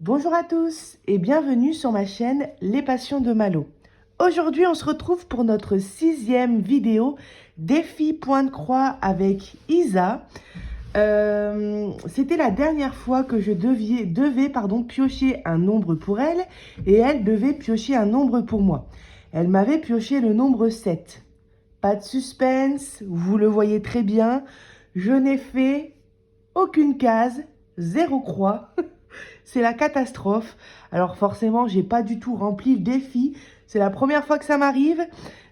Bonjour à tous et bienvenue sur ma chaîne Les Passions de Malo. Aujourd'hui, on se retrouve pour notre 6e vidéo défi point de croix avec Isa. C'était la dernière fois que je devais piocher un nombre pour elle et elle devait piocher un nombre pour moi. Elle m'avait pioché le nombre 7. Pas de suspense, vous le voyez très bien, je n'ai fait aucune case, 0 croix. C'est la catastrophe. Alors forcément, j'ai pas du tout rempli le défi. C'est la première fois que ça m'arrive.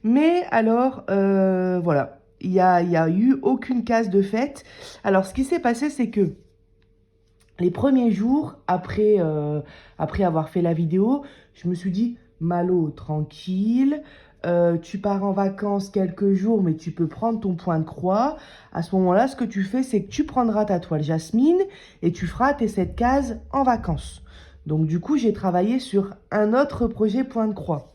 Mais alors, voilà, il y a eu aucune case de fête. Alors, ce qui s'est passé, c'est que les premiers jours, après avoir fait la vidéo, je me suis dit, Malo, tranquille, tu pars en vacances quelques jours, mais tu peux prendre ton point de croix. À ce moment-là, ce que tu fais, c'est que tu prendras ta toile jasmine et tu feras tes 7 cases en vacances. Donc du coup, j'ai travaillé sur un autre projet point de croix.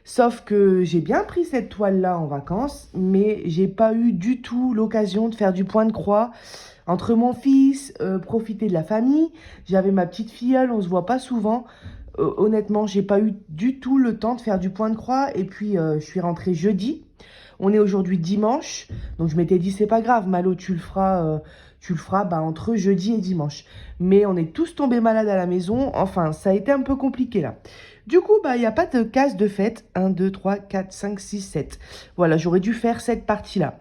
Sauf que j'ai bien pris cette toile-là en vacances, mais j'ai pas eu du tout l'occasion de faire du point de croix. Entre mon fils, profiter de la famille, j'avais ma petite filleule, on se voit pas souvent. Honnêtement, j'ai pas eu du tout le temps de faire du point de croix. Et puis, je suis rentrée jeudi. On est aujourd'hui dimanche. Donc, je m'étais dit, c'est pas grave, Malo, tu le feras entre jeudi et dimanche. Mais on est tous tombés malades à la maison. Enfin, ça a été un peu compliqué là. Du coup, il n'y a pas de case de fête. 1, 2, 3, 4, 5, 6, 7. Voilà, j'aurais dû faire cette partie-là.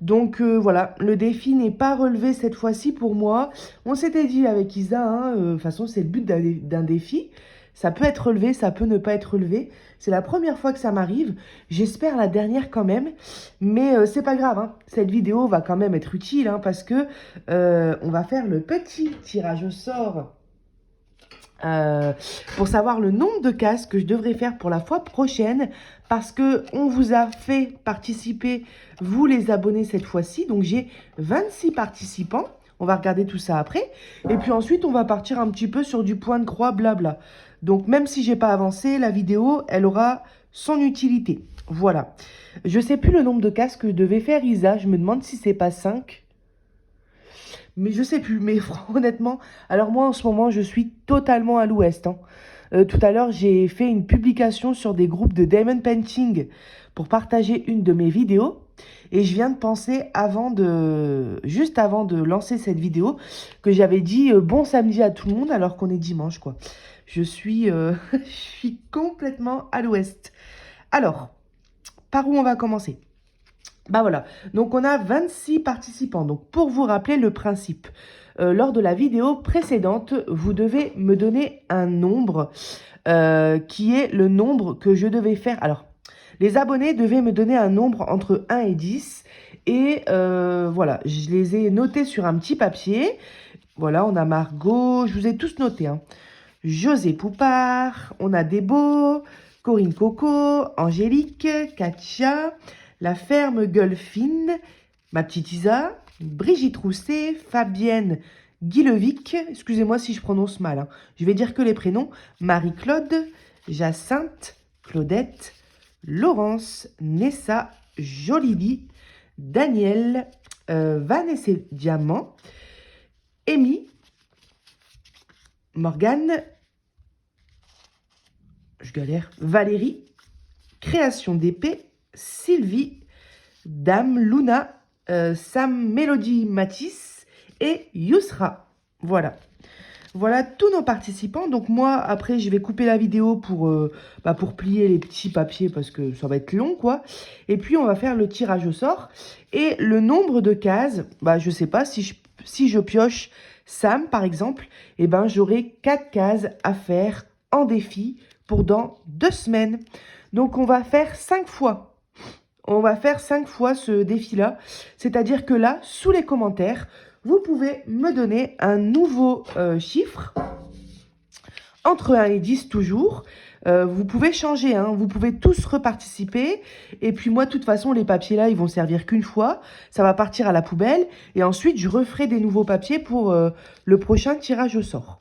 Donc voilà, le défi n'est pas relevé cette fois-ci pour moi. On s'était dit avec Isa, hein, de toute façon c'est le but d'un défi. Ça peut être relevé, ça peut ne pas être relevé. C'est la première fois que ça m'arrive. J'espère la dernière quand même. Mais c'est pas grave, hein. Cette vidéo va quand même être utile hein, parce que on va faire le petit tirage au sort euh, pour savoir le nombre de cases que je devrais faire pour la fois prochaine parce que on vous a fait participer, vous les abonnés cette fois-ci. Donc j'ai 26 participants. On va regarder tout ça après. Et puis ensuite, on va partir un petit peu sur du point de croix, blabla. Donc même si j'ai pas avancé, la vidéo, elle aura son utilité. Voilà. Je sais plus le nombre de cases que devait faire Isa. Je me demande si c'est pas 5. Mais je sais plus, mais honnêtement, alors moi en ce moment je suis totalement à l'ouest, hein. Tout à l'heure j'ai fait une publication sur des groupes de diamond painting pour partager une de mes vidéos. Et je viens de penser juste avant de lancer cette vidéo, que j'avais dit bon samedi à tout le monde alors qu'on est dimanche quoi. Je suis, je suis complètement à l'ouest. Alors, par où on va commencer? Bah voilà, donc on a 26 participants. Donc pour vous rappeler le principe, lors de la vidéo précédente, vous devez me donner un nombre qui est le nombre que je devais faire. Alors, les abonnés devaient me donner un nombre entre 1 et 10. Et voilà, je les ai notés sur un petit papier. Voilà, on a Margot, je vous ai tous notés, hein. José Poupard, on a Débo, Corinne Coco, Angélique, Katia, La Ferme Guelfine, ma petite Isa, Brigitte Rousset, Fabienne Guilevic, excusez-moi si je prononce mal, hein. Je vais dire que les prénoms, Marie-Claude, Jacinthe, Claudette, Laurence, Nessa, Jolili, Daniel, Vanessa Diamant, Amy, Morgane, je galère, Valérie, Création d'épée, Sylvie, Dame Luna, Sam Mélodie Matisse et Yousra. Voilà. Voilà tous nos participants. Donc moi, après, je vais couper la vidéo pour plier les petits papiers parce que ça va être long, quoi. Et puis, on va faire le tirage au sort. Et le nombre de cases, je sais pas, si je pioche Sam, par exemple, eh ben, j'aurai 4 cases à faire en défi pour dans 2 semaines. Donc, on va faire 5 fois. On va faire 5 fois ce défi-là. C'est-à-dire que là, sous les commentaires, vous pouvez me donner un nouveau chiffre, entre 1 et 10 toujours. Vous pouvez changer, hein, vous pouvez tous reparticiper. Et puis moi, de toute façon, les papiers là, ils vont servir qu'une fois. Ça va partir à la poubelle. Et ensuite, je referai des nouveaux papiers pour le prochain tirage au sort.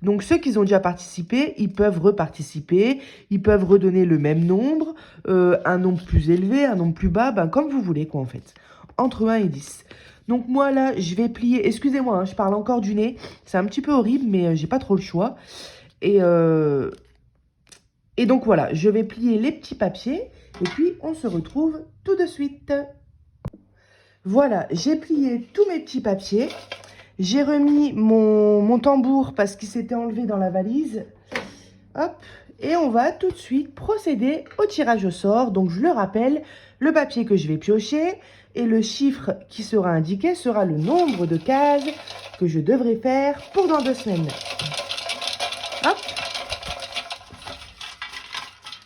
Donc ceux qui ont déjà participé, ils peuvent reparticiper, ils peuvent redonner le même nombre, un nombre plus élevé, un nombre plus bas, comme vous voulez quoi en fait, entre 1 et 10. Donc moi là, je vais plier, excusez-moi, hein, je parle encore du nez. C'est un petit peu horrible, mais j'ai pas trop le choix. Et, euh, et donc voilà, je vais plier les petits papiers. Et puis on se retrouve tout de suite. Voilà, j'ai plié tous mes petits papiers. J'ai remis mon tambour parce qu'il s'était enlevé dans la valise. Hop, et on va tout de suite procéder au tirage au sort. Donc je le rappelle, le papier que je vais piocher et le chiffre qui sera indiqué sera le nombre de cases que je devrais faire pour dans 2 semaines. Hop.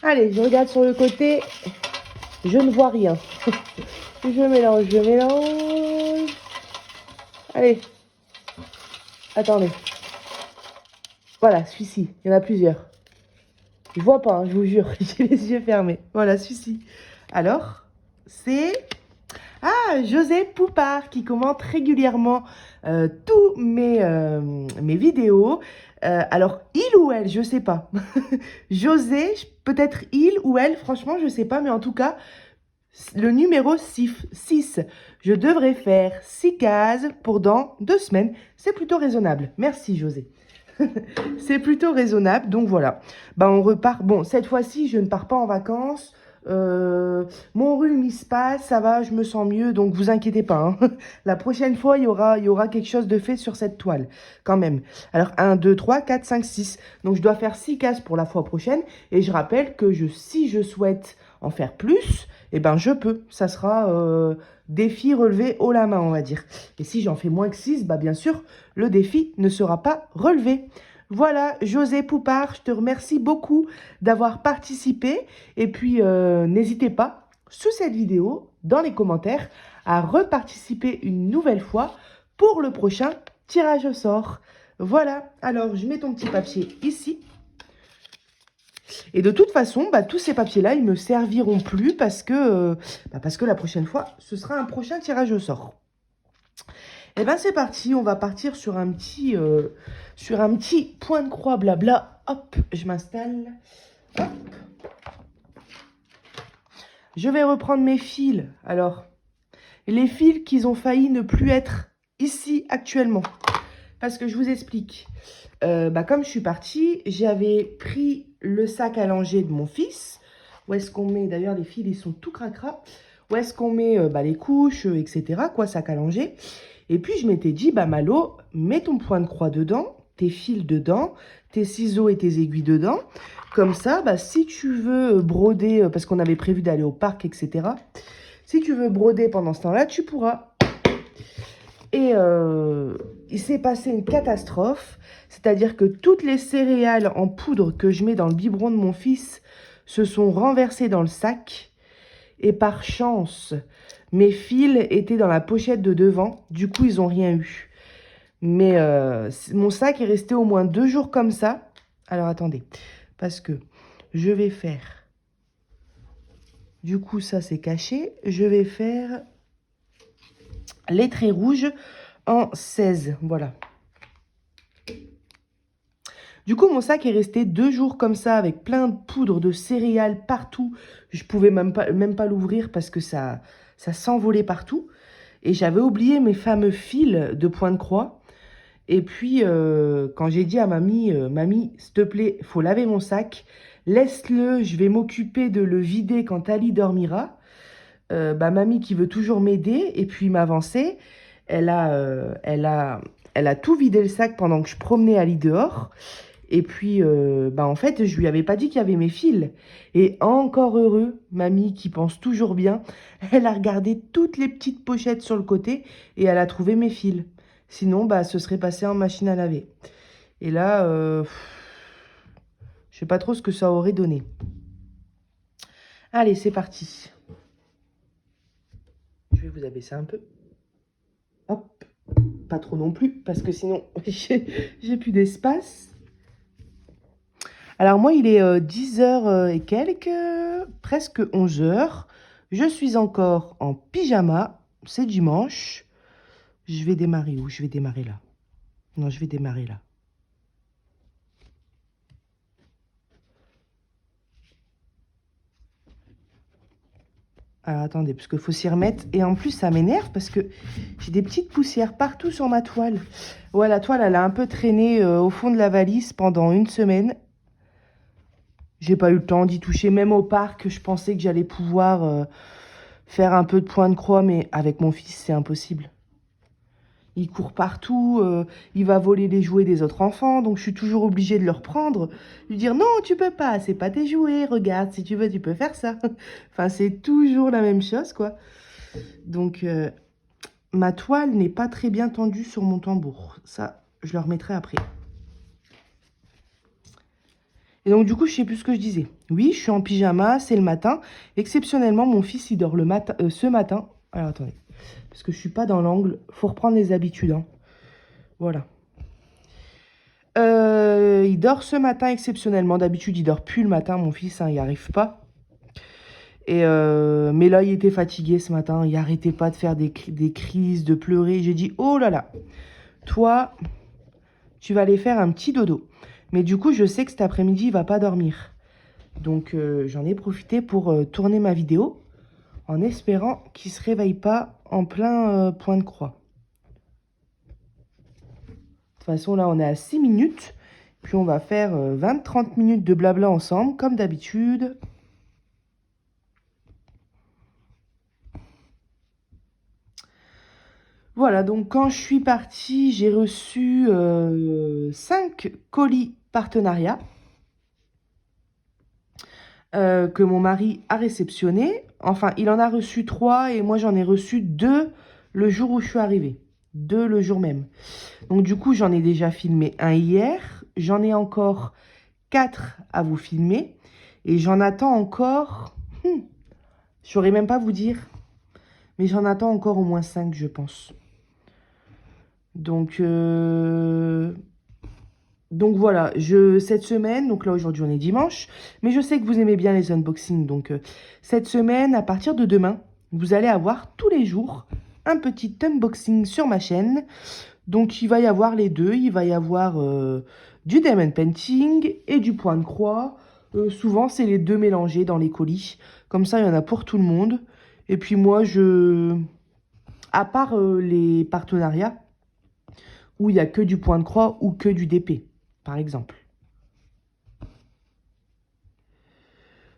Allez, je regarde sur le côté. Je ne vois rien. Je mélange, je mélange. Allez. Attendez. Voilà, celui-ci. Il y en a plusieurs. Je vois pas, hein, je vous jure. J'ai les yeux fermés. Voilà, celui-ci. Alors, c'est... Ah, José Poupard qui commente régulièrement tous mes vidéos. Alors, il ou elle, je sais pas. José, peut-être il ou elle, franchement, je sais pas. Mais en tout cas, le numéro 6. Je devrais faire 6 cases pour dans 2 semaines. C'est plutôt raisonnable. Merci, José. C'est plutôt raisonnable. Donc, voilà. Bah, on repart. Bon, cette fois-ci, je ne pars pas en vacances. Mon rhume il se passe, ça va, je me sens mieux, donc vous inquiétez pas, hein. La prochaine fois, il y aura quelque chose de fait sur cette toile, quand même. Alors, 1, 2, 3, 4, 5, 6. Donc, je dois faire 6 cases pour la fois prochaine. Et je rappelle que si je souhaite en faire plus, eh ben, je peux. Ça sera défi relevé haut la main, on va dire. Et si j'en fais moins que 6, bah, bien sûr, le défi ne sera pas relevé. Voilà, José Poupard, je te remercie beaucoup d'avoir participé. Et puis, n'hésitez pas, sous cette vidéo, dans les commentaires, à reparticiper une nouvelle fois pour le prochain tirage au sort. Voilà, alors je mets ton petit papier ici. Et de toute façon, bah, tous ces papiers-là, ils ne me serviront plus parce que la prochaine fois, ce sera un prochain tirage au sort. Et bien, c'est parti. On va partir sur un petit point de croix blabla. Hop, je m'installe. Hop. Je vais reprendre mes fils. Alors, les fils qui ont failli ne plus être ici actuellement. Parce que je vous explique. Comme je suis partie, j'avais pris le sac à langer de mon fils. Où est-ce qu'on met, d'ailleurs, les fils, ils sont tout cracra. Où est-ce qu'on met les couches, etc. Quoi, sac à langer. Et puis, je m'étais dit, Malo, mets ton point de croix dedans, tes fils dedans, tes ciseaux et tes aiguilles dedans. Comme ça, si tu veux broder, parce qu'on avait prévu d'aller au parc, etc. Si tu veux broder pendant ce temps-là, tu pourras. Et il s'est passé une catastrophe. C'est-à-dire que toutes les céréales en poudre que je mets dans le biberon de mon fils se sont renversées dans le sac. Et par chance, mes fils étaient dans la pochette de devant. Du coup, ils n'ont rien eu. Mais mon sac est resté au moins 2 jours comme ça. Alors, attendez. Parce que je vais faire... Du coup, ça, c'est caché. Je vais faire les traits rouges en 16. Voilà. Du coup, mon sac est resté 2 jours comme ça, avec plein de poudre de céréales partout. Je pouvais même pas l'ouvrir parce que ça s'envolait partout. Et j'avais oublié mes fameux fils de point de croix. Et puis, quand j'ai dit à mamie, mamie, s'il te plaît, faut laver mon sac. Laisse-le, je vais m'occuper de le vider quand Ali dormira. Mamie qui veut toujours m'aider et puis m'avancer, elle a tout vidé le sac pendant que je promenais Ali dehors. Et puis, en fait, je lui avais pas dit qu'il y avait mes fils. Et encore heureux, mamie qui pense toujours bien, elle a regardé toutes les petites pochettes sur le côté et elle a trouvé mes fils. Sinon, ce serait passé en machine à laver. Et là, je sais pas trop ce que ça aurait donné. Allez, c'est parti. Je vais vous abaisser un peu. Hop. Pas trop non plus, parce que sinon, j'ai plus d'espace. Alors moi, il est 10h et quelques, presque 11h. Je suis encore en pyjama. C'est dimanche. Je vais démarrer où? Je vais démarrer là. Non, je vais démarrer là. Alors attendez, parce qu'il faut s'y remettre. Et en plus, ça m'énerve parce que j'ai des petites poussières partout sur ma toile. Ouais, la toile, elle a un peu traîné au fond de la valise pendant une semaine. J'ai pas eu le temps d'y toucher. Même au parc, je pensais que j'allais pouvoir faire un peu de point de croix, mais avec mon fils, c'est impossible. Il court partout, il va voler les jouets des autres enfants, donc je suis toujours obligée de le reprendre, lui dire non, tu peux pas, c'est pas tes jouets, regarde, si tu veux, tu peux faire ça. Enfin, c'est toujours la même chose, quoi. Donc, ma toile n'est pas très bien tendue sur mon tambour. Ça, je le remettrai après. Et donc, du coup, je sais plus ce que je disais. Oui, je suis en pyjama, c'est le matin. Exceptionnellement, mon fils, il dort ce matin. Alors, attendez, parce que je suis pas dans l'angle. Faut reprendre les habitudes, hein. Voilà. Il dort ce matin exceptionnellement. D'habitude, il dort plus le matin, mon fils, hein, il n'y arrive pas. Mais là, il était fatigué ce matin. Il arrêtait pas de faire des crises, de pleurer. J'ai dit, oh là là, toi, tu vas aller faire un petit dodo. Mais du coup, je sais que cet après-midi, il va pas dormir. Donc, j'en ai profité pour tourner ma vidéo en espérant qu'il se réveille pas en plein point de croix. De toute façon, là, on est à 6 minutes. Puis, on va faire 20-30 minutes de blabla ensemble, comme d'habitude. Voilà, donc quand je suis partie, j'ai reçu 5 colis partenariats que mon mari a réceptionnés. Enfin, il en a reçu 3 et moi, j'en ai reçu 2 le jour où je suis arrivée. 2 le jour même. Donc, du coup, j'en ai déjà filmé un hier. J'en ai encore 4 à vous filmer. Et j'en attends encore... je saurais même pas vous dire. Mais j'en attends encore au moins 5, je pense. Donc voilà, cette semaine, donc là aujourd'hui on est dimanche, mais je sais que vous aimez bien les unboxings. Donc cette semaine, à partir de demain, vous allez avoir tous les jours un petit unboxing sur ma chaîne. Donc il va y avoir les deux, il va y avoir du diamond painting et du point de croix. Souvent c'est les deux mélangés dans les colis. Comme ça il y en a pour tout le monde. Et puis moi à part les partenariats, où il n'y a que du point de croix ou que du DP, par exemple.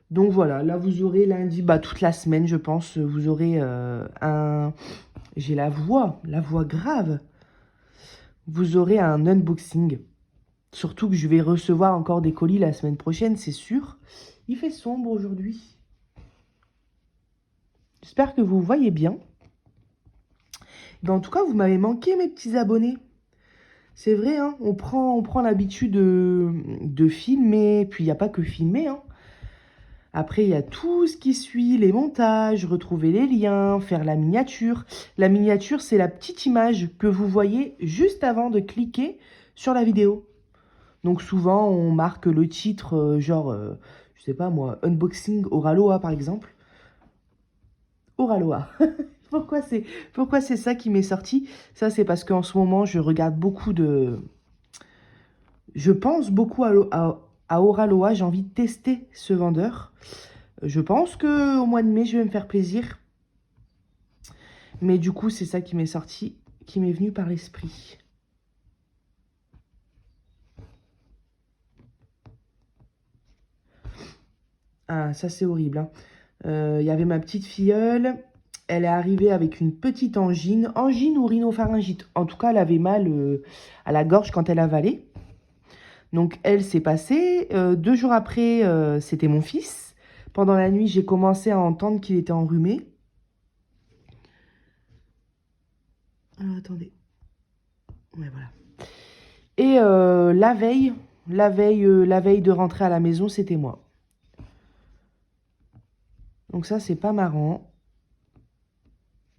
Donc voilà, là vous aurez lundi, toute la semaine je pense, vous aurez un... J'ai la voix grave. Vous aurez un unboxing. Surtout que je vais recevoir encore des colis la semaine prochaine, c'est sûr. Il fait sombre aujourd'hui. J'espère que vous voyez bien. En tout cas, vous m'avez manqué mes petits abonnés. C'est vrai, hein, on prend l'habitude de filmer, puis il n'y a pas que filmer, hein. Après, il y a tout ce qui suit, les montages, retrouver les liens, faire la miniature. La miniature, c'est la petite image que vous voyez juste avant de cliquer sur la vidéo. Donc souvent, on marque le titre, je sais pas moi, Unboxing Oraloa par exemple. Oraloa. Pourquoi c'est ça qui m'est sorti? Ça, c'est parce qu'en ce moment, je regarde beaucoup de... Je pense beaucoup à Oraloa, j'ai envie de tester ce vendeur. Je pense qu'au mois de mai, je vais me faire plaisir. Mais du coup, c'est ça qui m'est sorti, qui m'est venu par l'esprit. Ah, ça c'est horrible, hein. Y avait ma petite filleule. Elle est arrivée avec une petite angine. Angine ou rhinopharyngite. En tout cas, elle avait mal à la gorge quand elle avalait. Donc, elle s'est passée. 2 jours après, c'était mon fils. Pendant la nuit, j'ai commencé à entendre qu'il était enrhumé. Alors, attendez. Ouais, voilà. Et la veille de rentrer à la maison, c'était moi. Donc ça, c'est pas marrant.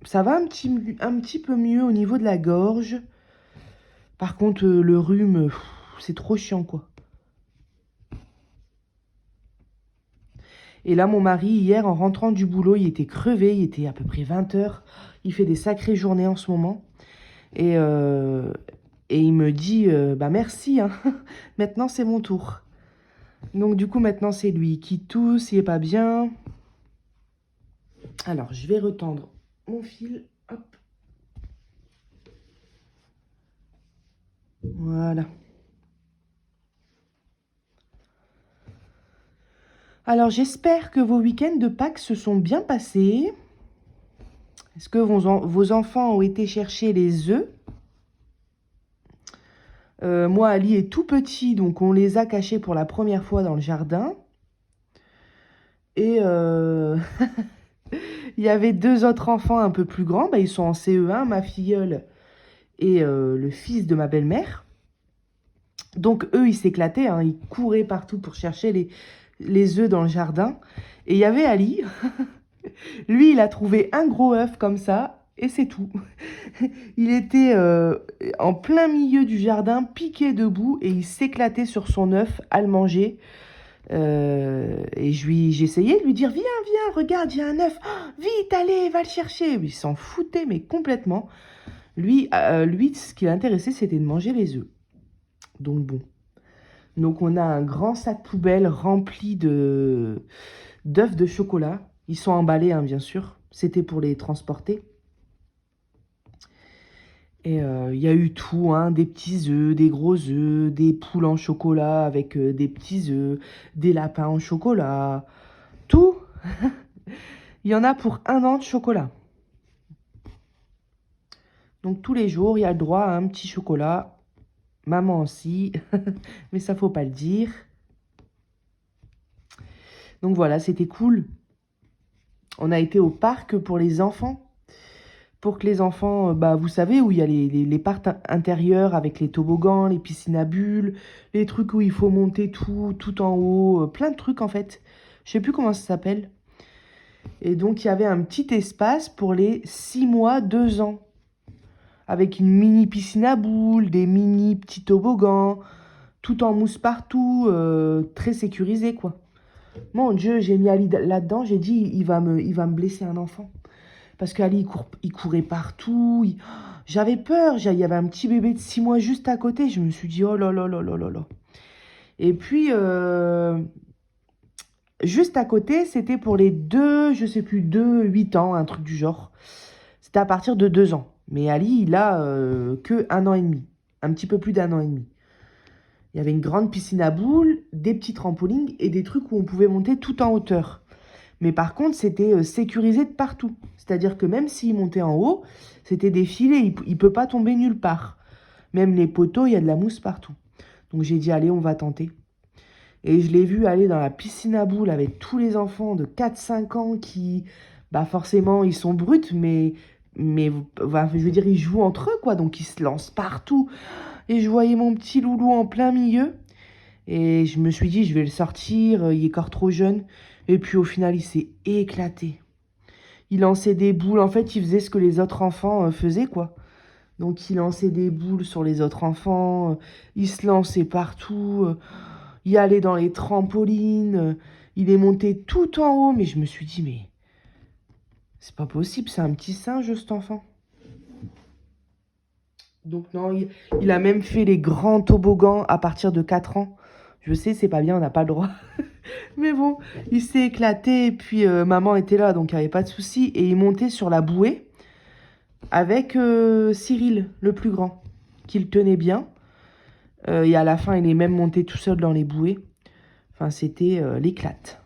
Ça va un petit peu mieux au niveau de la gorge. Par contre, le rhume, c'est trop chiant, quoi. Et là, mon mari, hier, en rentrant du boulot, il était crevé. Il était à peu près 20 h. Il fait des sacrées journées en ce moment. Et il me dit, merci, hein. Maintenant, c'est mon tour. Donc, du coup, maintenant, c'est lui qui tousse, il est pas bien. Alors, je vais retendre mon fil. Hop. Voilà. Alors, j'espère que vos week-ends de Pâques se sont bien passés. Est-ce que vos enfants ont été chercher les œufs? Moi, Ali est tout petit, donc on les a cachés pour la première fois dans le jardin. Et il y avait 2 autres enfants un peu plus grands. Bah, ils sont en CE1, ma filleule et le fils de ma belle-mère. Donc, eux, ils s'éclataient, hein, ils couraient partout pour chercher les œufs dans le jardin. Et il y avait Ali. Lui, il a trouvé un gros œuf comme ça, et c'est tout. Il était en plein milieu du jardin, piqué debout, et il s'éclatait sur son œuf à le manger. Et j'essayais de lui dire, viens, viens, regarde, il y a un œuf. Oh, vite, allez, va le chercher. Il s'en foutait, mais complètement. Lui, ce qui l'intéressait, c'était de manger les œufs. Donc bon. Donc on a un grand sac poubelle rempli d'œufs de chocolat. Ils sont emballés, hein, bien sûr. C'était pour les transporter. Et il y a eu tout, hein, des petits œufs, des gros œufs, des poules en chocolat avec des petits œufs, des lapins en chocolat, tout. Il y en a pour 1 an de chocolat. Donc tous les jours, il y a le droit à un petit chocolat. Maman aussi, mais ça faut pas le dire. Donc voilà, c'était cool. On a été au parc pour les enfants. Pour que les enfants, bah, vous savez, où il y a les parcs intérieurs avec les toboggans, les piscines à bulles, les trucs où il faut monter tout en haut, plein de trucs en fait. Je sais plus comment ça s'appelle. Et donc, il y avait un petit espace pour les 6 mois, 2 ans. Avec une mini piscine à boules, des mini petits toboggans, tout en mousse partout, très sécurisé quoi. Mon Dieu, j'ai mis Ali là-dedans, j'ai dit, il va me blesser un enfant. Parce qu'Ali, il courait partout. J'avais peur. Il y avait un petit bébé de 6 mois juste à côté. Je me suis dit, oh là là là là là là. Et puis, juste à côté, c'était pour les 2, je sais plus, 2, 8 ans, un truc du genre. C'était à partir de 2 ans. Mais Ali, il a que 1 an et demi. Un petit peu plus d'1 an et demi. Il y avait une grande piscine à boules, des petits trampolines et des trucs où on pouvait monter tout en hauteur. Mais par contre, c'était sécurisé de partout. C'est-à-dire que même s'il montait en haut, c'était des filets, il ne peut pas tomber nulle part. Même les poteaux, il y a de la mousse partout. Donc j'ai dit, allez, on va tenter. Et je l'ai vu aller dans la piscine à boules avec tous les enfants de 4-5 ans qui, bah forcément, ils sont bruts, mais bah, je veux dire, ils jouent entre eux, quoi. Donc ils se lancent partout. Et je voyais mon petit loulou en plein milieu. Et je me suis dit, je vais le sortir, il est encore trop jeune. Et puis au final, il s'est éclaté. Il lançait des boules. En fait, il faisait ce que les autres enfants faisaient, quoi. Donc, il lançait des boules sur les autres enfants. Il se lançait partout. Il allait dans les trampolines. Il est monté tout en haut. Mais je me suis dit, mais c'est pas possible, c'est un petit singe, cet enfant. Donc, non, il a même fait les grands toboggans à partir de 4 ans. Je sais, c'est pas bien, on n'a pas le droit. Mais bon, il s'est éclaté. Et puis, maman était là, donc il n'y avait pas de souci. Et il montait sur la bouée avec Cyril, le plus grand, qui le tenait bien. Et à la fin, il est même monté tout seul dans les bouées. Enfin, c'était l'éclate.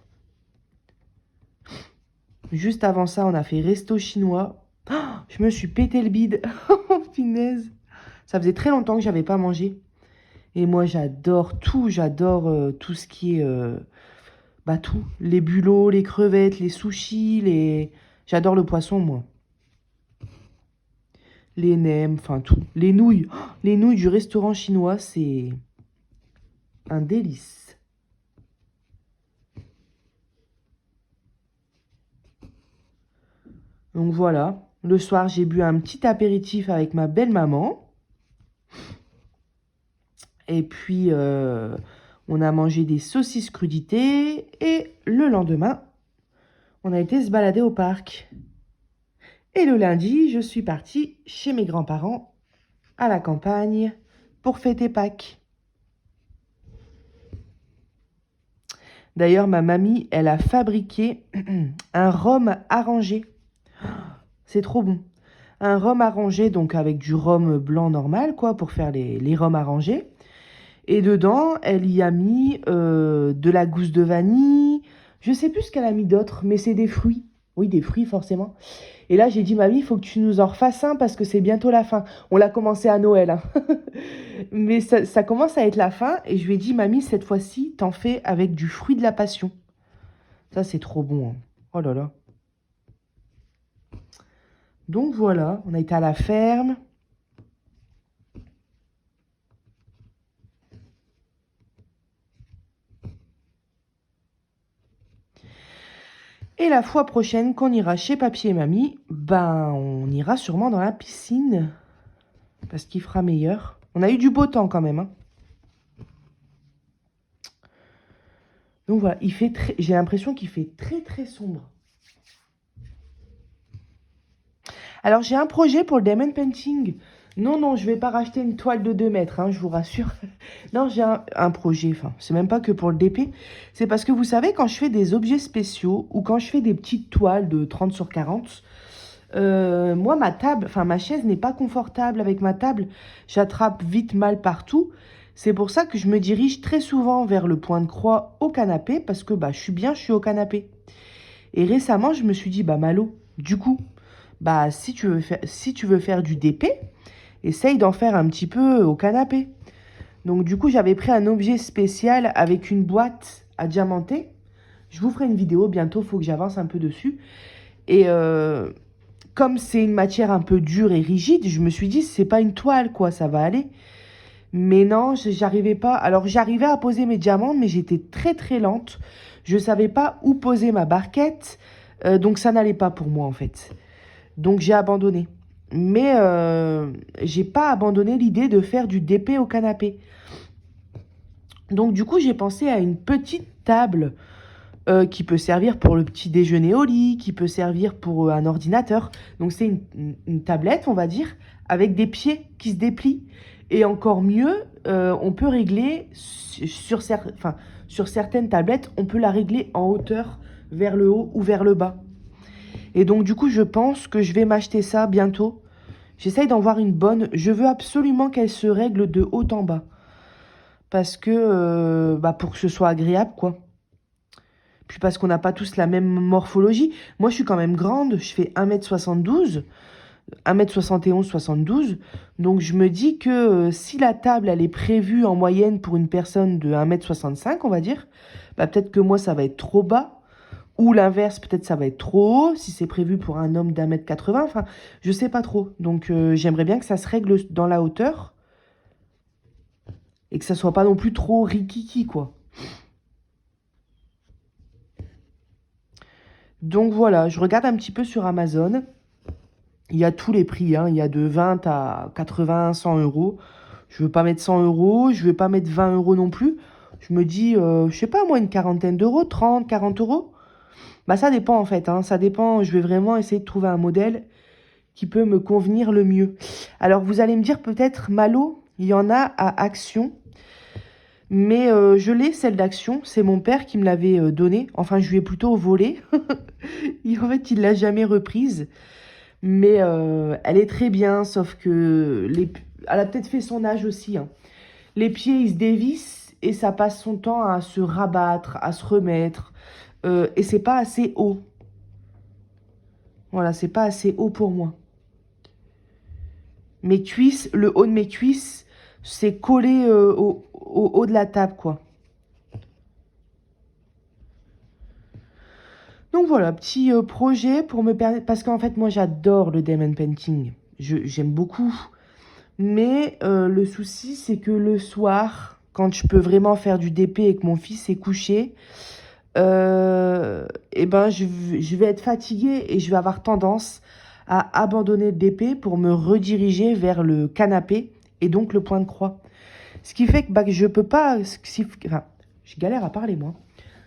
Juste avant ça, on a fait resto chinois. Oh, je me suis pété le bide. Oh, punaise. Ça faisait très longtemps que j'avais pas mangé. Et moi, j'adore tout. J'adore tout ce qui est... bah, tout. Les bulots, les crevettes, les sushis, les... J'adore le poisson, moi. Les nems, enfin tout. Les nouilles. Oh, les nouilles du restaurant chinois, c'est un délice. Donc voilà. Le soir, j'ai bu un petit apéritif avec ma belle-maman. Et puis, on a mangé des saucisses crudités. Et le lendemain, on a été se balader au parc. Et le lundi, je suis partie chez mes grands-parents à la campagne pour fêter Pâques. D'ailleurs, ma mamie, elle a fabriqué un rhum arrangé. C'est trop bon. Un rhum arrangé, donc avec du rhum blanc normal, quoi, pour faire les rhums arrangés. Et dedans, elle y a mis de la gousse de vanille. Je sais plus ce qu'elle a mis d'autre, mais c'est des fruits. Oui, des fruits, forcément. Et là, j'ai dit, mamie, il faut que tu nous en refasses un parce que c'est bientôt la fin. On l'a commencé à Noël, hein. Mais ça commence à être la fin. Et je lui ai dit, mamie, cette fois-ci, t'en fais avec du fruit de la passion. Ça, c'est trop bon, hein. Oh là là. Donc voilà, on a été à la ferme. Et la fois prochaine qu'on ira chez papy et mamie, ben on ira sûrement dans la piscine. Parce qu'il fera meilleur. On a eu du beau temps quand même, hein. Donc voilà, j'ai l'impression qu'il fait très très sombre. Alors j'ai un projet pour le diamond painting. Non, non, je vais pas racheter une toile de 2 mètres, hein, je vous rassure. Non, j'ai un projet, enfin, c'est même pas que pour le DP. C'est parce que vous savez, quand je fais des objets spéciaux ou quand je fais des petites toiles de 30 sur 40, moi, ma table, enfin ma chaise n'est pas confortable avec ma table. J'attrape vite mal partout. C'est pour ça que je me dirige très souvent vers le point de croix au canapé parce que bah, je suis au canapé. Et récemment, je me suis dit, bah Malo, du coup, bah si tu veux faire du DP, essaye d'en faire un petit peu au canapé. Donc du coup, j'avais pris un objet spécial avec une boîte à diamanter. Je vous ferai une vidéo bientôt, il faut que j'avance un peu dessus. Et comme c'est une matière un peu dure et rigide, je me suis dit, c'est pas une toile, quoi, ça va aller. Mais non, j'arrivais pas. Alors, j'arrivais à poser mes diamants, mais j'étais très, très lente. Je savais pas où poser ma barquette. Donc, ça n'allait pas pour moi, en fait. Donc, j'ai abandonné. Mais j'ai pas abandonné l'idée de faire du DP au canapé. Donc, du coup, j'ai pensé à une petite table qui peut servir pour le petit déjeuner au lit, qui peut servir pour un ordinateur. Donc c'est une tablette, on va dire, avec des pieds qui se déplient. Et encore mieux, on peut régler sur certaines tablettes, on peut la régler en hauteur vers le haut ou vers le bas. Et donc du coup, je pense que je vais m'acheter ça bientôt. J'essaye d'en voir une bonne. Je veux absolument qu'elle se règle de haut en bas. Parce que, bah, pour que ce soit agréable, quoi. Puis parce qu'on n'a pas tous la même morphologie. Moi, je suis quand même grande, je fais 1m72, 1m71, 72. Donc, je me dis que si la table, elle est prévue en moyenne pour une personne de 1m65, on va dire, bah, peut-être que moi, ça va être trop bas. Ou l'inverse, peut-être ça va être trop haut, si c'est prévu pour un homme d'1m80. Enfin, je sais pas trop. Donc, j'aimerais bien que ça se règle dans la hauteur. Et que ça soit pas non plus trop rikiki, quoi. Donc voilà, je regarde un petit peu sur Amazon. Il y a tous les prix, hein. Il y a de 20 à 80, 100 euros. Je veux pas mettre 100 euros, je veux pas mettre 20 euros non plus. Je me dis, je sais pas moi, une quarantaine d'euros, 30, 40 euros. Bah ça dépend en fait, hein. Ça dépend, je vais vraiment essayer de trouver un modèle qui peut me convenir le mieux. Alors vous allez me dire peut-être, Malo, il y en a à Action. Mais je l'ai, celle d'Action. C'est mon père qui me l'avait donnée. Enfin, je lui ai plutôt volé. Et en fait, il l'a jamais reprise. Mais elle est très bien, sauf que elle a peut-être fait son âge aussi, hein. Les pieds, ils se dévissent et ça passe son temps à se rabattre, à se remettre. Et c'est pas assez haut. Voilà, c'est pas assez haut pour moi. Mes cuisses, le haut de mes cuisses, c'est collé au haut de la table, quoi. Donc voilà, petit projet pour me permettre... Parce qu'en fait, moi, j'adore le diamond painting. J'aime beaucoup. Mais le souci, c'est que le soir, quand je peux vraiment faire du DP et que mon fils est couché, et ben je vais être fatiguée et je vais avoir tendance à abandonner le DP pour me rediriger vers le canapé et donc le point de croix. Ce qui fait que bah, je peux pas... Enfin, je galère à parler, moi.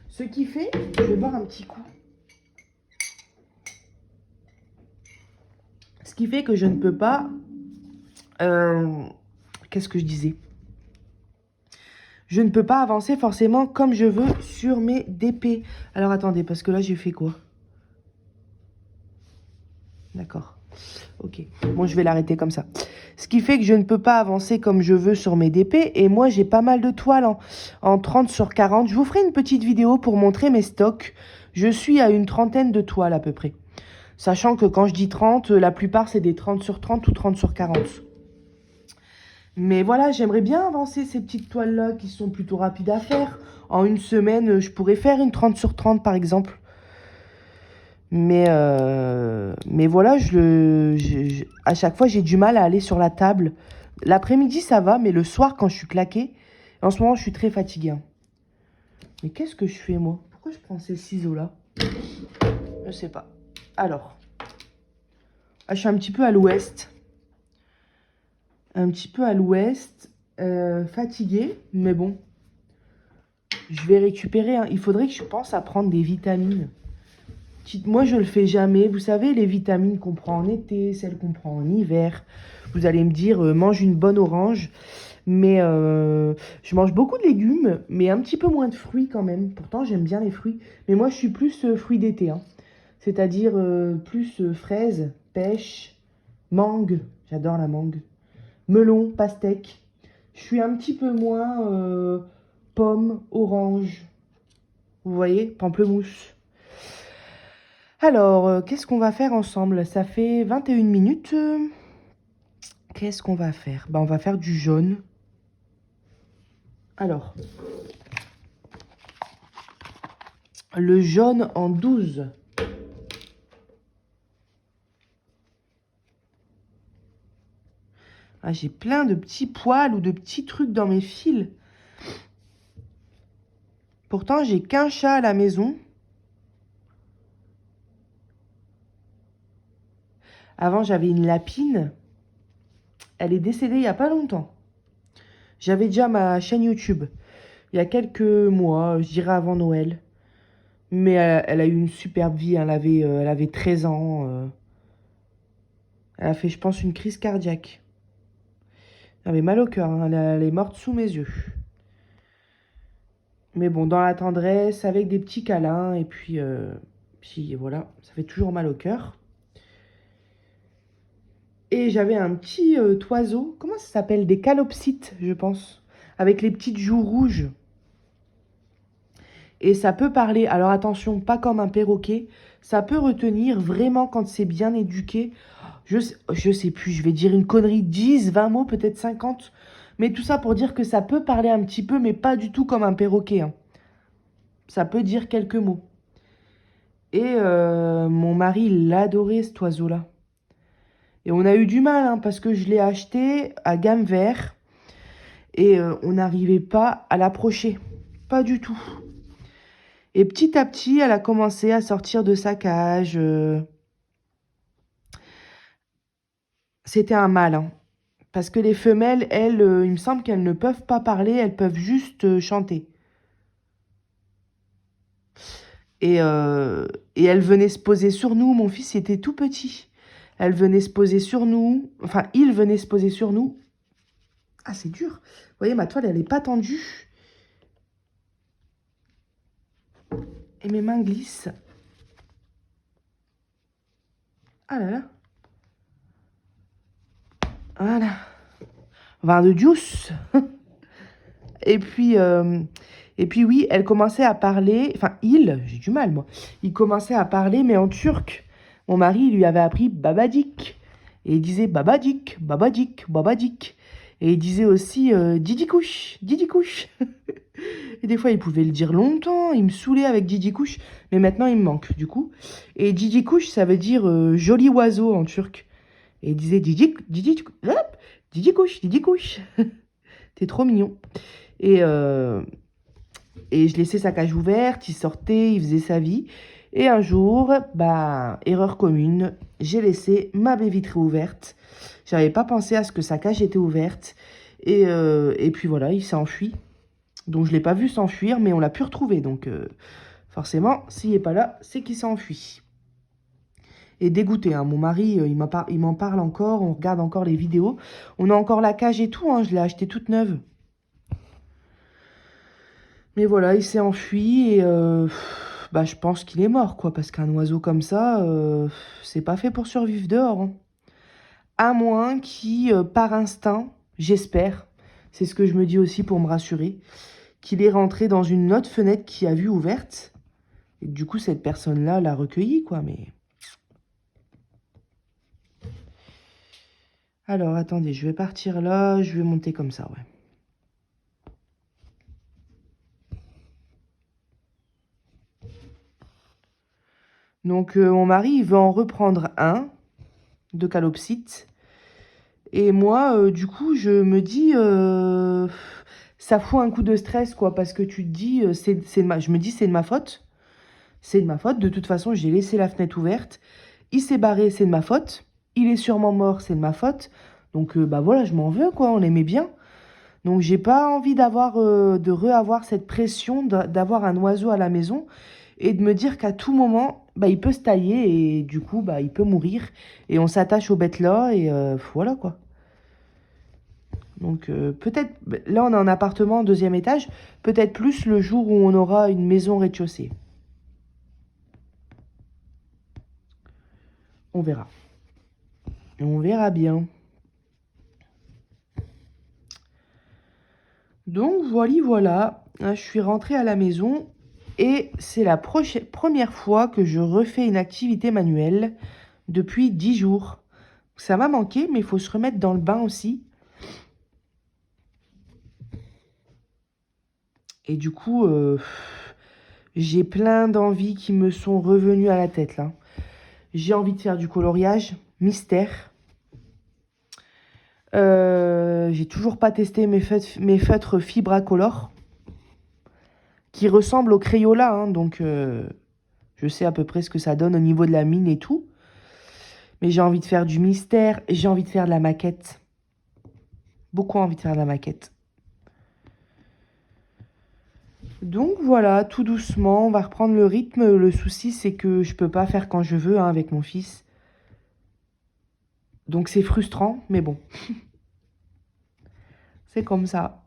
Ce qui fait... Je vais boire un petit coup. Ce qui fait que je ne peux pas... qu'est-ce que je disais? je ne peux pas avancer forcément comme je veux sur mes DP. Alors attendez, parce que là j'ai fait quoi? D'accord. Ok. Bon, je vais l'arrêter comme ça. Ce qui fait que je ne peux pas avancer comme je veux sur mes DP. Et moi, j'ai pas mal de toiles en 30 sur 40. Je vous ferai une petite vidéo pour montrer mes stocks. Je suis à une trentaine de toiles à peu près. Sachant que quand je dis 30, la plupart, c'est des 30 sur 30 ou 30 sur 40. Mais voilà, j'aimerais bien avancer ces petites toiles-là qui sont plutôt rapides à faire. En une semaine, je pourrais faire une 30 sur 30 par exemple. Mais voilà, à chaque fois, j'ai du mal à aller sur la table. L'après-midi, ça va, mais le soir, quand je suis claquée, en ce moment, je suis très fatiguée, hein. Mais qu'est-ce que je fais, moi? Pourquoi je prends ces ciseaux-là? Je sais pas. Alors, je suis un petit peu à l'ouest. Un petit peu à l'ouest. Fatiguée, mais bon. Je vais récupérer, hein. Il faudrait que je pense à prendre des vitamines. Moi, je le fais jamais. Vous savez, les vitamines qu'on prend en été, celles qu'on prend en hiver. Vous allez me dire, mange une bonne orange. Mais je mange beaucoup de légumes, mais un petit peu moins de fruits quand même. Pourtant, j'aime bien les fruits. Mais moi, je suis plus fruits d'été, hein. C'est-à-dire plus fraises, pêche, mangue. J'adore la mangue. Melon, pastèque. Je suis un petit peu moins pomme, orange. Vous voyez, pamplemousse. Alors, qu'est-ce qu'on va faire ensemble? Ça fait 21 minutes. Qu'est-ce qu'on va faire? On va faire du jaune. Alors, le jaune en 12. Ah, j'ai plein de petits poils ou de petits trucs dans mes fils. Pourtant, j'ai qu'un chat à la maison. Avant, j'avais une lapine. Elle est décédée il n'y a pas longtemps. J'avais déjà ma chaîne YouTube. Il y a quelques mois, je dirais avant Noël. Mais elle a eu une superbe vie. Elle avait 13 ans. Elle a fait, je pense, une crise cardiaque. Elle avait mal au cœur, hein. Elle est morte sous mes yeux. Mais bon, dans la tendresse, avec des petits câlins. Et puis voilà, ça fait toujours mal au cœur. Et j'avais un petit oiseau. Comment ça s'appelle? Des calopsites, je pense. Avec les petites joues rouges. Et ça peut parler. Alors attention, pas comme un perroquet. Ça peut retenir vraiment quand c'est bien éduqué. Je sais plus, je vais dire une connerie. 10, 20 mots, peut-être 50. Mais tout ça pour dire que ça peut parler un petit peu, mais pas du tout comme un perroquet, hein. Ça peut dire quelques mots. Et mon mari, il l'adorait, cet oiseau-là. Et on a eu du mal, hein, parce que je l'ai acheté à gamme vert. Et on n'arrivait pas à l'approcher. Pas du tout. Et petit à petit, elle a commencé à sortir de sa cage. C'était un mâle, hein. Parce que les femelles, elles, il me semble qu'elles ne peuvent pas parler, elles peuvent juste chanter. Et, euh, et elle venait se poser sur nous. Mon fils était tout petit. Elle venait se poser sur nous. Enfin, il venait se poser sur nous. Ah, c'est dur. Vous voyez, ma toile, elle n'est pas tendue. Et mes mains glissent. Ah là là. Voilà. Vin de juice. Et puis oui, elle commençait à parler. Enfin, j'ai du mal, moi. Il commençait à parler, mais en turc. Mon mari, il lui avait appris babadik. Et il disait babadik, babadik, babadik. Et il disait aussi Didi couche, Didi couche. Et des fois, il pouvait le dire longtemps. Il me saoulait avec Didi couche. Mais maintenant, il me manque, du coup. Et Didi couche, ça veut dire joli oiseau en turc. Et il disait hop, Didi couche, Didi couche. T'es trop mignon. Et, et je laissais sa cage ouverte. Il sortait, il faisait sa vie. Et un jour, erreur commune, j'ai laissé ma baie vitrée ouverte. J'avais pas pensé à ce que sa cage était ouverte. Et puis voilà, il s'est enfui. Donc je l'ai pas vu s'enfuir, mais on l'a pu retrouver. Donc forcément, s'il n'est pas là, c'est qu'il s'est enfui. Et dégoûté, hein. Mon mari, il m'en parle encore. On regarde encore les vidéos. On a encore la cage et tout, hein. Je l'ai achetée toute neuve. Mais voilà, il s'est enfui et bah, je pense qu'il est mort, quoi, parce qu'un oiseau comme ça, c'est pas fait pour survivre dehors, hein. À moins qu'il, par instinct, j'espère, c'est ce que je me dis aussi pour me rassurer, qu'il est rentré dans une autre fenêtre qui a vue ouverte. Et du coup, cette personne-là l'a recueilli, quoi, mais... Alors, attendez, je vais partir là, je vais monter comme ça, ouais. Donc, mon mari, il veut en reprendre un de calopsite. Et moi, du coup, je me dis, ça fout un coup de stress, quoi, parce que tu te dis, je me dis, c'est de ma faute. C'est de ma faute. De toute façon, j'ai laissé la fenêtre ouverte. Il s'est barré, c'est de ma faute. Il est sûrement mort, c'est de ma faute. Donc, bah voilà, je m'en veux, quoi. On l'aimait bien. Donc, j'ai pas envie de re-avoir cette pression d'avoir un oiseau à la maison et de me dire qu'à tout moment, bah, il peut se tailler et du coup, bah, il peut mourir. Et on s'attache aux bêtes là et voilà, quoi. Donc peut-être, là on a un appartement deuxième étage, peut-être plus le jour où on aura une maison rez-de-chaussée. On verra. On verra bien. Donc voilà, je suis rentrée à la maison et c'est la première fois que je refais une activité manuelle depuis 10 jours. Ça m'a manqué, mais il faut se remettre dans le bain aussi. Et du coup, j'ai plein d'envies qui me sont revenues à la tête là. J'ai envie de faire du coloriage, mystère. J'ai toujours pas testé mes feutres Fibracolor qui ressemblent au Crayola, hein, donc je sais à peu près ce que ça donne au niveau de la mine et tout. Mais j'ai envie de faire du mystère, j'ai envie de faire de la maquette. Beaucoup envie de faire de la maquette. Donc voilà, tout doucement, on va reprendre le rythme. Le souci, c'est que je peux pas faire quand je veux, hein, avec mon fils. Donc c'est frustrant, mais bon, c'est comme ça.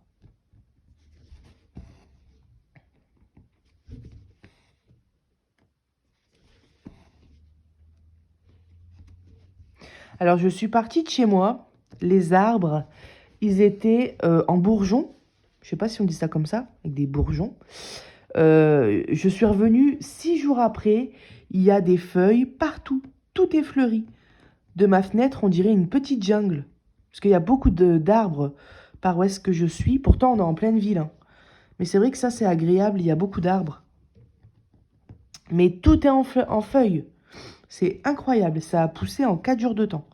Alors je suis partie de chez moi. Les arbres, ils étaient en bourgeons. Je sais pas si on dit ça comme ça, avec des bourgeons. Je suis revenue 6 jours après. Il y a des feuilles partout. Tout est fleuri. De ma fenêtre, on dirait une petite jungle. Parce qu'il y a beaucoup d'arbres par où est-ce que je suis. Pourtant, on est en pleine ville, hein. Mais c'est vrai que ça, c'est agréable. Il y a beaucoup d'arbres. Mais tout est en feuilles. C'est incroyable. Ça a poussé en 4 jours de temps.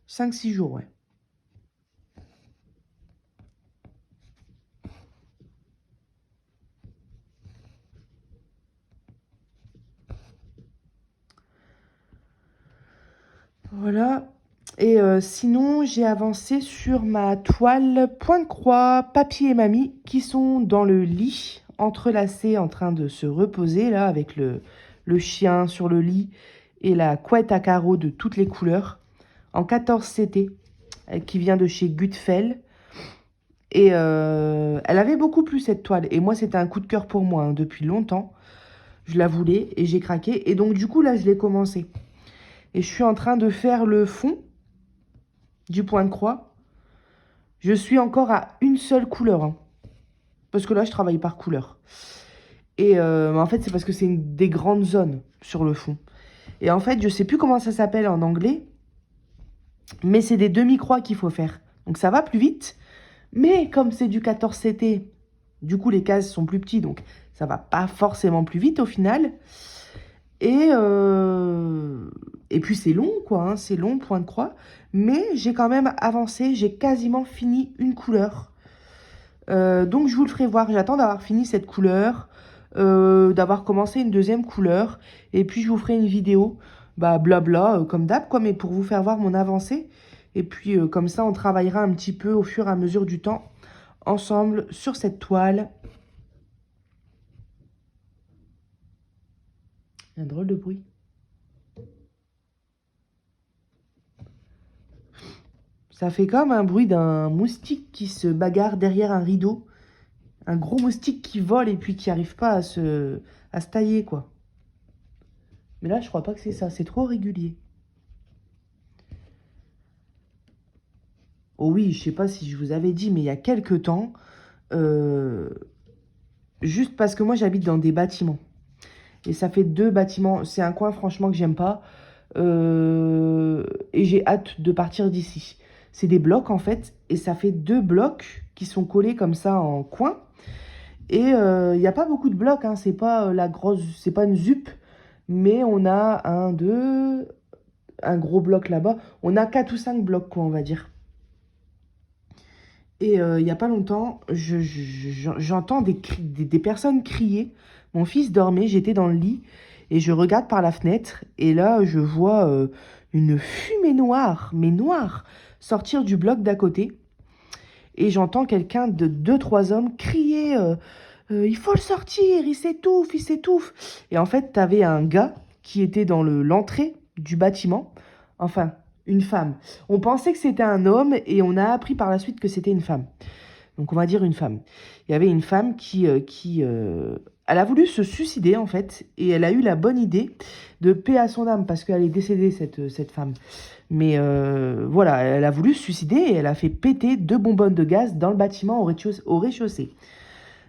5, 6 jours, ouais. Voilà. Et sinon, j'ai avancé sur ma toile point de croix, papy et mamie, qui sont dans le lit, entrelacés, en train de se reposer, là, avec le chien sur le lit et la couette à carreaux de toutes les couleurs, en 14 CT, qui vient de chez Gutfeld. Et elle avait beaucoup plu, cette toile. Et moi, c'était un coup de cœur pour moi, hein, depuis longtemps. Je la voulais et j'ai craqué. Et donc, du coup, là, je l'ai commencé. Et je suis en train de faire le fond du point de croix. Je suis encore à une seule couleur, hein, parce que là, je travaille par couleur. Et en fait, c'est parce que c'est des grandes zones sur le fond. Et en fait, je sais plus comment ça s'appelle en anglais, mais c'est des demi-croix qu'il faut faire. Donc ça va plus vite, mais comme c'est du 14 CT, du coup, les cases sont plus petites, donc ça va pas forcément plus vite au final. Et, euh, et puis c'est long, quoi, hein, c'est long, point de croix. Mais j'ai quand même avancé, j'ai quasiment fini une couleur. Donc je vous le ferai voir, j'attends d'avoir fini cette couleur, d'avoir commencé une deuxième couleur. Et puis je vous ferai une vidéo, bah blabla, comme d'hab, quoi, mais pour vous faire voir mon avancée. Et puis comme ça, on travaillera un petit peu au fur et à mesure du temps, ensemble, sur cette toile. Un drôle de bruit. Ça fait comme un bruit d'un moustique qui se bagarre derrière un rideau. Un gros moustique qui vole et puis qui arrive pas à se tailler, quoi. Mais là, je crois pas que c'est ça. C'est trop régulier. Oh oui, je sais pas si je vous avais dit, mais il y a quelques temps, euh, juste parce que moi, j'habite dans des bâtiments. Et ça fait 2 bâtiments. C'est un coin, franchement, que j'aime pas. Et j'ai hâte de partir d'ici. C'est des blocs, en fait. Et ça fait 2 blocs qui sont collés comme ça en coin. Et il n'y a pas beaucoup de blocs, hein. C'est pas la grosse, c'est pas une ZUP, mais on a un gros bloc là-bas. On a 4 ou 5 blocs, quoi, on va dire. Et il n'y a pas longtemps, j'entends des personnes crier. Mon fils dormait, j'étais dans le lit, et je regarde par la fenêtre, et là, je vois une fumée noire, mais noire, sortir du bloc d'à côté. Et j'entends quelqu'un de 2, 3 hommes crier il faut le sortir, il s'étouffe, il s'étouffe. Et en fait, t'avais un gars qui était dans l'entrée du bâtiment, enfin, une femme. On pensait que c'était un homme et on a appris par la suite que c'était une femme. Donc on va dire une femme. Il y avait une femme qui elle a voulu se suicider en fait, et elle a eu la bonne idée de paix à son âme parce qu'elle est décédée cette femme. Mais voilà, elle a voulu se suicider et elle a fait péter 2 bonbonnes de gaz dans le bâtiment au rez-de-chaussée.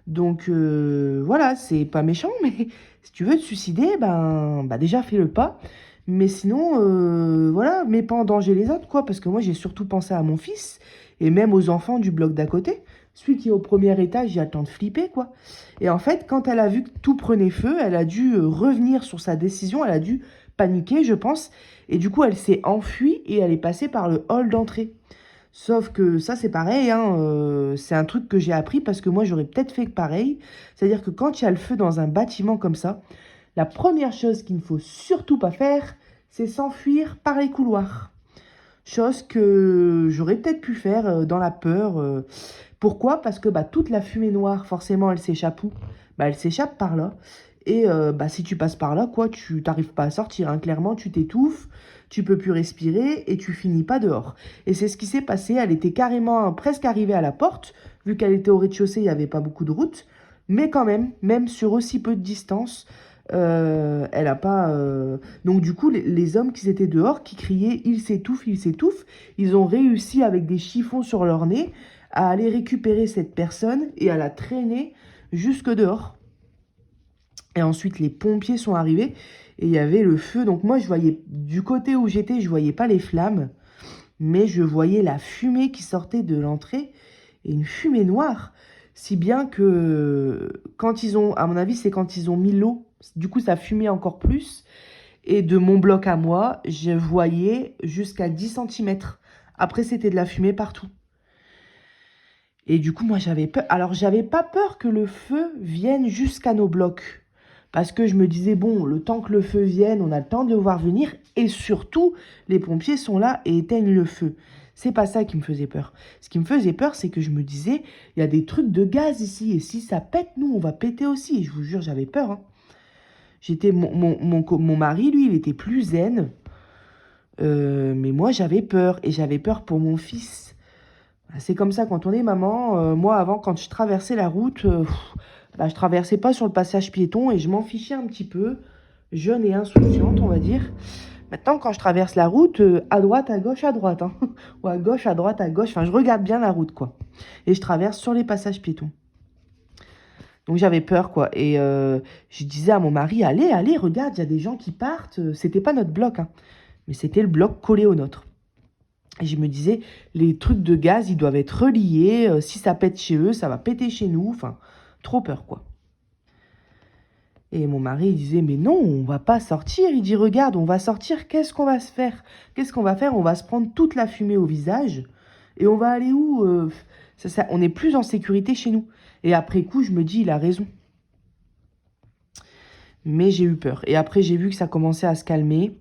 Donc voilà, c'est pas méchant, mais si tu veux te suicider, bah déjà fais le pas. Mais sinon, voilà, mets pas en danger les autres, quoi. Parce que moi, j'ai surtout pensé à mon fils et même aux enfants du bloc d'à côté. Celui qui est au premier étage, il a le temps de flipper, quoi. Et en fait, quand elle a vu que tout prenait feu, elle a dû revenir sur sa décision, elle a dû paniquer, je pense. Et du coup, elle s'est enfuie et elle est passée par le hall d'entrée. Sauf que ça, c'est pareil, hein, c'est un truc que j'ai appris parce que moi, j'aurais peut-être fait pareil. C'est-à-dire que quand il y a le feu dans un bâtiment comme ça, la première chose qu'il ne faut surtout pas faire, c'est s'enfuir par les couloirs. Chose que j'aurais peut-être pu faire dans la peur. Pourquoi? Parce que bah, toute la fumée noire, forcément, elle s'échappe où? Bah, elle s'échappe par là. Et bah, si tu passes par là, quoi, tu t'arrives pas à sortir, hein. Clairement, tu t'étouffes, tu peux plus respirer et tu finis pas dehors. Et c'est ce qui s'est passé. Elle était carrément presque arrivée à la porte, vu qu'elle était au rez-de-chaussée, il n'y avait pas beaucoup de route. Mais quand même sur aussi peu de distance, elle a pas. Donc du coup, les hommes qui étaient dehors, qui criaient il s'étouffe, ils ont réussi avec des chiffons sur leur nez à aller récupérer cette personne et à la traîner jusque dehors. Et ensuite, les pompiers sont arrivés et il y avait le feu. Donc moi, je voyais, du côté où j'étais, je voyais pas les flammes, mais je voyais la fumée qui sortait de l'entrée et une fumée noire. Si bien que quand ils ont, à mon avis, c'est quand ils ont mis l'eau, du coup, ça fumait encore plus. Et de mon bloc à moi, je voyais jusqu'à 10 centimètres. Après, c'était de la fumée partout. Et du coup, moi, j'avais peur. Alors, j'avais pas peur que le feu vienne jusqu'à nos blocs. Parce que je me disais, bon, le temps que le feu vienne, on a le temps de le voir venir. Et surtout, les pompiers sont là et éteignent le feu. C'est pas ça qui me faisait peur. Ce qui me faisait peur, c'est que je me disais, il y a des trucs de gaz ici. Et si ça pète, nous, on va péter aussi. Et je vous jure, j'avais peur, hein. Mon mari, lui, il était plus zen. Mais moi, j'avais peur. Et j'avais peur pour mon fils. C'est comme ça quand on est maman. Moi, avant, quand je traversais la route, bah, je traversais pas sur le passage piéton et je m'en fichais un petit peu, jeune et insouciante, on va dire. Maintenant, quand je traverse la route, à droite, à droite, hein. Ou à gauche, à gauche. Enfin, je regarde bien la route, quoi. Et je traverse sur les passages piétons. Donc j'avais peur, quoi. Et je disais à mon mari, allez, regarde, il y a des gens qui partent. C'était pas notre bloc, hein, mais c'était le bloc collé au nôtre. Et je me disais, les trucs de gaz, ils doivent être reliés. Si ça pète chez eux, ça va péter chez nous. Enfin, trop peur, quoi. Et mon mari, il disait, mais non, on va pas sortir. Il dit, regarde, on va sortir, qu'est-ce qu'on va se faire? Qu'est-ce qu'on va faire? On va se prendre toute la fumée au visage. Et on va aller où? On est plus en sécurité chez nous. Et après coup, je me dis, il a raison. Mais j'ai eu peur. Et après, j'ai vu que ça commençait à se calmer.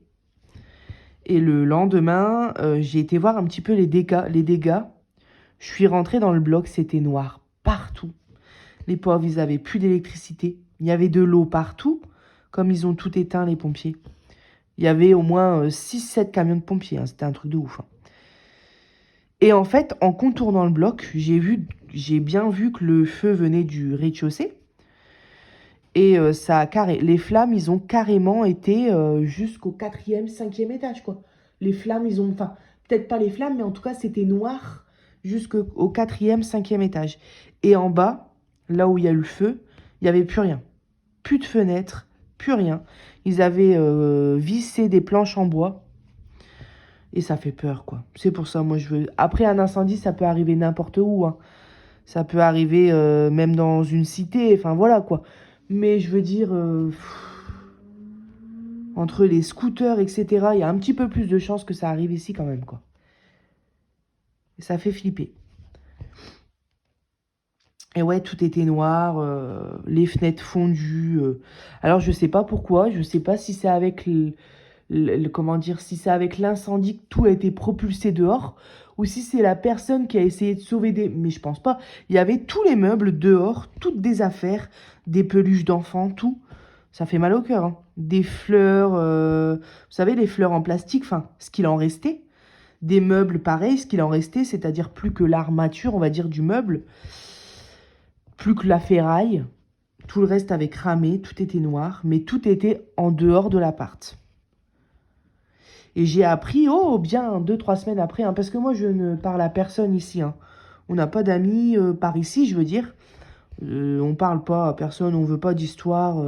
Et le lendemain, j'ai été voir un petit peu les dégâts. Je suis rentrée dans le bloc, c'était noir partout. Les pauvres, ils avaient plus d'électricité. Il y avait de l'eau partout, comme ils ont tout éteint, les pompiers. Il y avait au moins 6-7 camions de pompiers, hein. C'était un truc de ouf, hein. Et en fait, en contournant le bloc, j'ai bien vu que le feu venait du rez-de-chaussée. Et les flammes, ils ont carrément été jusqu'au quatrième, cinquième étage, quoi. Les flammes, enfin, peut-être pas les flammes, mais en tout cas, c'était noir jusqu'au quatrième, cinquième étage. Et en bas, là où il y a eu le feu, il n'y avait plus rien. Plus de fenêtres, plus rien. Ils avaient vissé des planches en bois. Et ça fait peur, quoi. C'est pour ça, moi, je veux... Après, un incendie, ça peut arriver n'importe où, hein. Ça peut arriver même dans une cité, enfin, voilà, quoi. Mais je veux dire, entre les scooters, etc., il y a un petit peu plus de chances que ça arrive ici, quand même, quoi. Et ça fait flipper. Et ouais, tout était noir, les fenêtres fondues. Alors, je sais pas pourquoi, je sais pas si c'est avec comment dire, si c'est avec l'incendie que tout a été propulsé dehors, ou si c'est la personne qui a essayé de sauver des... Mais je pense pas. Il y avait tous les meubles dehors, toutes des affaires, des peluches d'enfants, tout. Ça fait mal au cœur, hein. Des fleurs, vous savez, les fleurs en plastique, enfin, ce qu'il en restait. Des meubles pareils, ce qu'il en restait, c'est-à-dire plus que l'armature, on va dire, du meuble. Plus que la ferraille. Tout le reste avait cramé, tout était noir, mais tout était en dehors de l'appart. Et j'ai appris, oh, bien 2-3 semaines après, hein, parce que moi, je ne parle à personne ici, hein. On n'a pas d'amis par ici, je veux dire. On parle pas à personne, on veut pas d'histoire.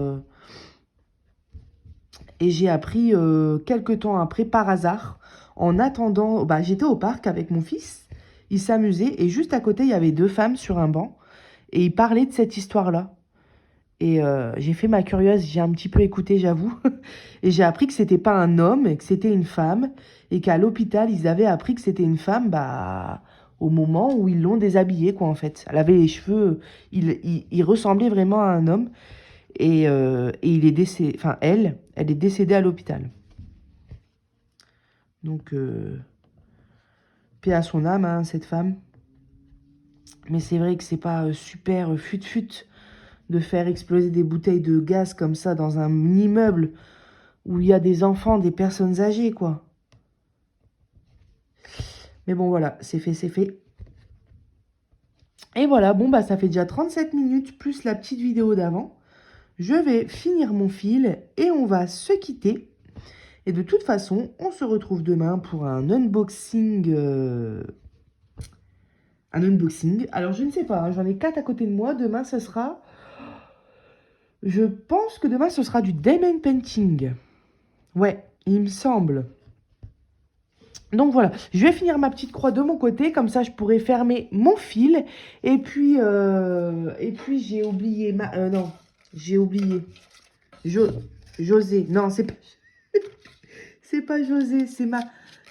Et j'ai appris quelques temps après, par hasard, en attendant, bah, j'étais au parc avec mon fils, il s'amusait, et juste à côté, il y avait 2 femmes sur un banc, et ils parlaient de cette histoire-là. Et j'ai fait ma curieuse, j'ai un petit peu écouté, j'avoue. Et j'ai appris que c'était pas un homme, et que c'était une femme. Et qu'à l'hôpital, ils avaient appris que c'était une femme, bah, au moment où ils l'ont déshabillée, quoi, en fait. Elle avait les cheveux, il ressemblait vraiment à un homme. Et il est décédé, enfin, elle est décédée à l'hôpital. Donc, paix à son âme, hein, cette femme. Mais c'est vrai que c'est pas super fut-fut de faire exploser des bouteilles de gaz comme ça dans un immeuble où il y a des enfants, des personnes âgées, quoi. Mais bon, voilà, c'est fait, c'est fait. Et voilà, bon, bah, ça fait déjà 37 minutes, plus la petite vidéo d'avant. Je vais finir mon fil et on va se quitter. Et de toute façon, on se retrouve demain pour un unboxing. Un unboxing. Alors, je ne sais pas, hein, j'en ai 4 à côté de moi. Demain, ce sera... Je pense que demain, ce sera du diamond painting. Ouais, il me semble. Donc voilà, je vais finir ma petite croix de mon côté, comme ça je pourrai fermer mon fil. Et puis j'ai oublié non, j'ai oublié. José, non, c'est pas, c'est pas José, c'est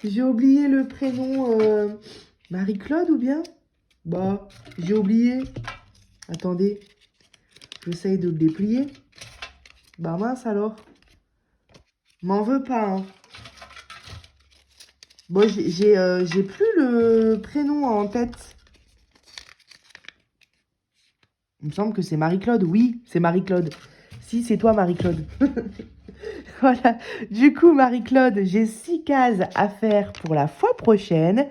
j'ai oublié le prénom, Marie-Claude ou bien? Bah, j'ai oublié. Attendez, j'essaye de le déplier. Bah mince alors. M'en veux pas, hein. Bon, j'ai plus le prénom en tête. Il me semble que c'est Marie-Claude. Oui, c'est Marie-Claude. Si, c'est toi, Marie-Claude. Voilà. Du coup, Marie-Claude, j'ai 6 cases à faire pour la fois prochaine.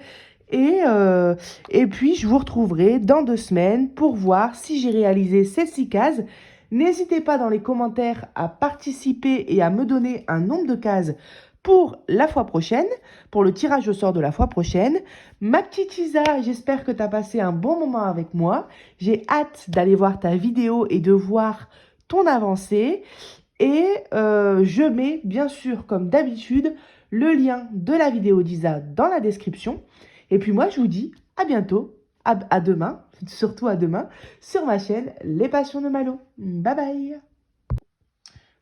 Et puis, je vous retrouverai dans 2 semaines pour voir si j'ai réalisé ces 6 cases. N'hésitez pas dans les commentaires à participer et à me donner un nombre de cases pour la fois prochaine, pour le tirage au sort de la fois prochaine. Ma petite Isa, j'espère que tu as passé un bon moment avec moi. J'ai hâte d'aller voir ta vidéo et de voir ton avancée. Et je mets, bien sûr, comme d'habitude, le lien de la vidéo d'Isa dans la description. Et puis moi, je vous dis à bientôt, à demain, surtout à demain, sur ma chaîne Les Passions de Malo. Bye bye!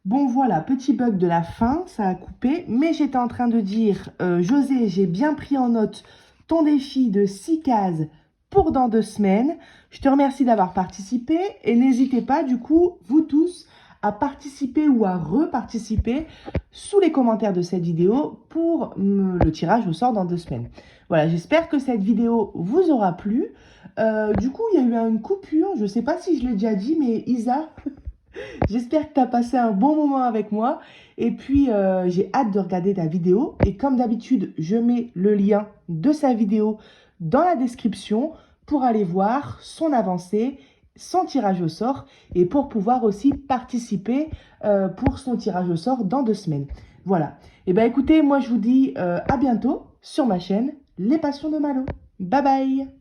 Bon voilà, petit bug de la fin, ça a coupé, mais j'étais en train de dire, José, j'ai bien pris en note ton défi de 6 cases pour dans 2 semaines. Je te remercie d'avoir participé et n'hésitez pas du coup, vous tous, à participer ou à reparticiper sous les commentaires de cette vidéo pour le tirage au sort dans 2 semaines. Voilà, j'espère que cette vidéo vous aura plu. Du coup, il y a eu une coupure, je ne sais pas si je l'ai déjà dit, mais Isa... J'espère que tu as passé un bon moment avec moi. Et puis, j'ai hâte de regarder ta vidéo. Et comme d'habitude, je mets le lien de sa vidéo dans la description pour aller voir son avancée, son tirage au sort et pour pouvoir aussi participer pour son tirage au sort dans 2 semaines. Voilà. Et bien écoutez, moi je vous dis à bientôt sur ma chaîne Les Passions de Malo. Bye bye!